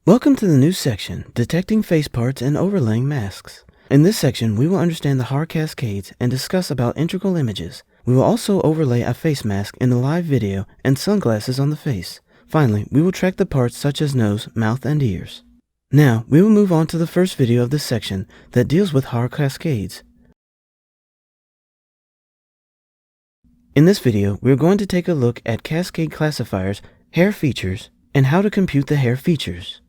Welcome to the new section, Detecting Face Parts and Overlaying Masks. In this section, we will understand the Haar Cascades and discuss about integral images. We will also overlay a face mask in the live video and sunglasses on the face. Finally, we will track the parts such as nose, mouth, and ears. Now, we will move on to the first video of this section that deals with Haar Cascades. In this video, we are going to take a look at cascade classifiers, hair features, and how to compute the hair features.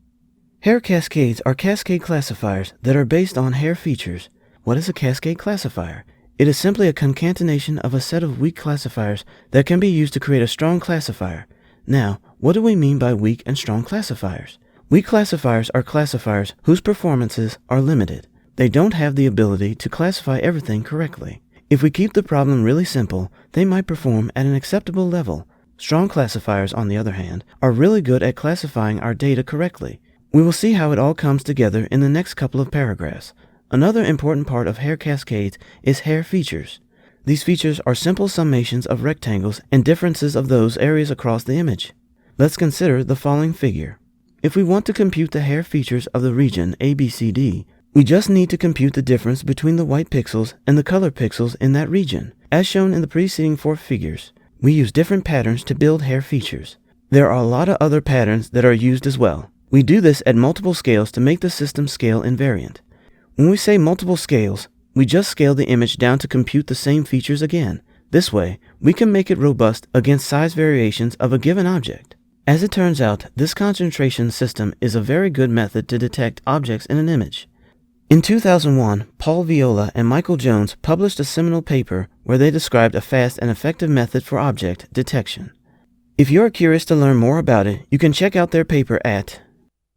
Haar cascades are cascade classifiers that are based on hair features. What is a cascade classifier? It is simply a concatenation of a set of weak classifiers that can be used to create a strong classifier. Now, what do we mean by weak and strong classifiers? Weak classifiers are classifiers whose performances are limited. They don't have the ability to classify everything correctly. If we keep the problem really simple, they might perform at an acceptable level. Strong classifiers, on the other hand, are really good at classifying our data correctly. We will see how it all comes together in the next couple of paragraphs. Another important part of hair cascades is hair features. These features are simple summations of rectangles and differences of those areas across the image. Let's consider the following figure. If we want to compute the hair features of the region ABCD, we just need to compute the difference between the white pixels and the color pixels in that region. As shown in the preceding four figures, we use different patterns to build hair features. There are a lot of other patterns that are used as well. We do this at multiple scales to make the system scale invariant. When we say multiple scales, we just scale the image down to compute the same features again. This way, we can make it robust against size variations of a given object. As it turns out, this concentration system is a very good method to detect objects in an image. In 2001, Paul Viola and Michael Jones published a seminal paper where they described a fast and effective method for object detection. If you are curious to learn more about it, you can check out their paper at.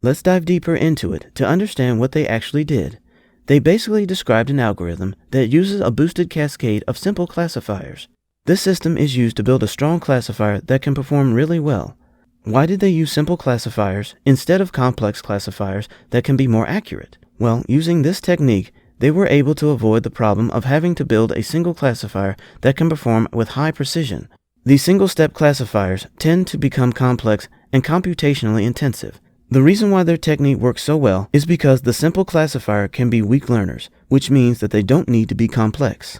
Let's dive deeper into it to understand what they actually did. They basically described an algorithm that uses a boosted cascade of simple classifiers. This system is used to build a strong classifier that can perform really well. Why did they use simple classifiers instead of complex classifiers that can be more accurate? Well, using this technique, they were able to avoid the problem of having to build a single classifier that can perform with high precision. These single-step classifiers tend to become complex and computationally intensive. The reason why their technique works so well is because the simple classifier can be weak learners, which means that they don't need to be complex.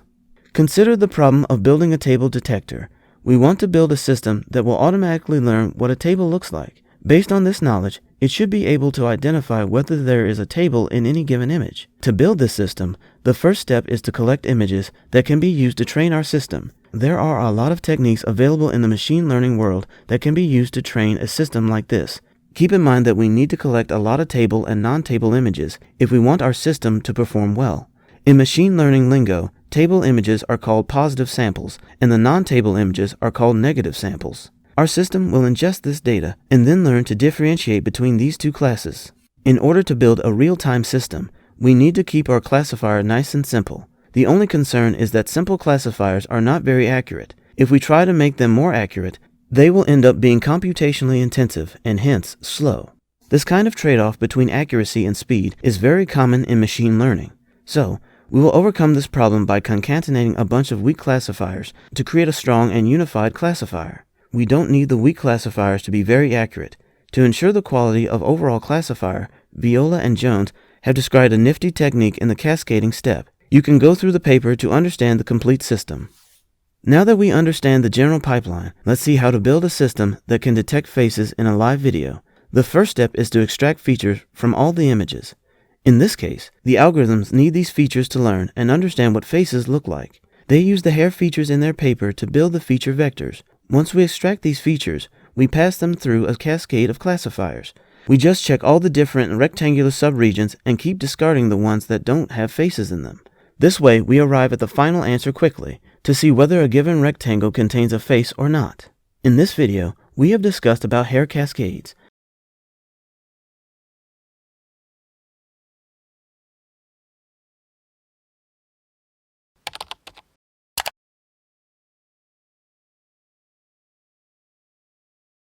Consider the problem of building a table detector. We want to build a system that will automatically learn what a table looks like. Based on this knowledge, it should be able to identify whether there is a table in any given image. To build this system, the first step is to collect images that can be used to train our system. There are a lot of techniques available in the machine learning world that can be used to train a system like this. Keep in mind that we need to collect a lot of table and non-table images if we want our system to perform well. In machine learning lingo, table images are called positive samples, and the non-table images are called negative samples. Our system will ingest this data and then learn to differentiate between these two classes. In order to build a real-time system, we need to keep our classifier nice and simple. The only concern is that simple classifiers are not very accurate. If we try to make them more accurate, they will end up being computationally intensive and hence slow. This kind of trade-off between accuracy and speed is very common in machine learning. So, we will overcome this problem by concatenating a bunch of weak classifiers to create a strong and unified classifier. We don't need the weak classifiers to be very accurate. To ensure the quality of overall classifier, Viola and Jones have described a nifty technique in the cascading step. You can go through the paper to understand the complete system. Now that we understand the general pipeline, let's see how to build a system that can detect faces in a live video. The first step is to extract features from all the images. In this case, the algorithms need these features to learn and understand what faces look like. They use the hair features in their paper to build the feature vectors. Once we extract these features, we pass them through a cascade of classifiers. We just check all the different rectangular subregions and keep discarding the ones that don't have faces in them. This way, we arrive at the final answer quickly to see whether a given rectangle contains a face or not. In this video, we have discussed about hair cascades.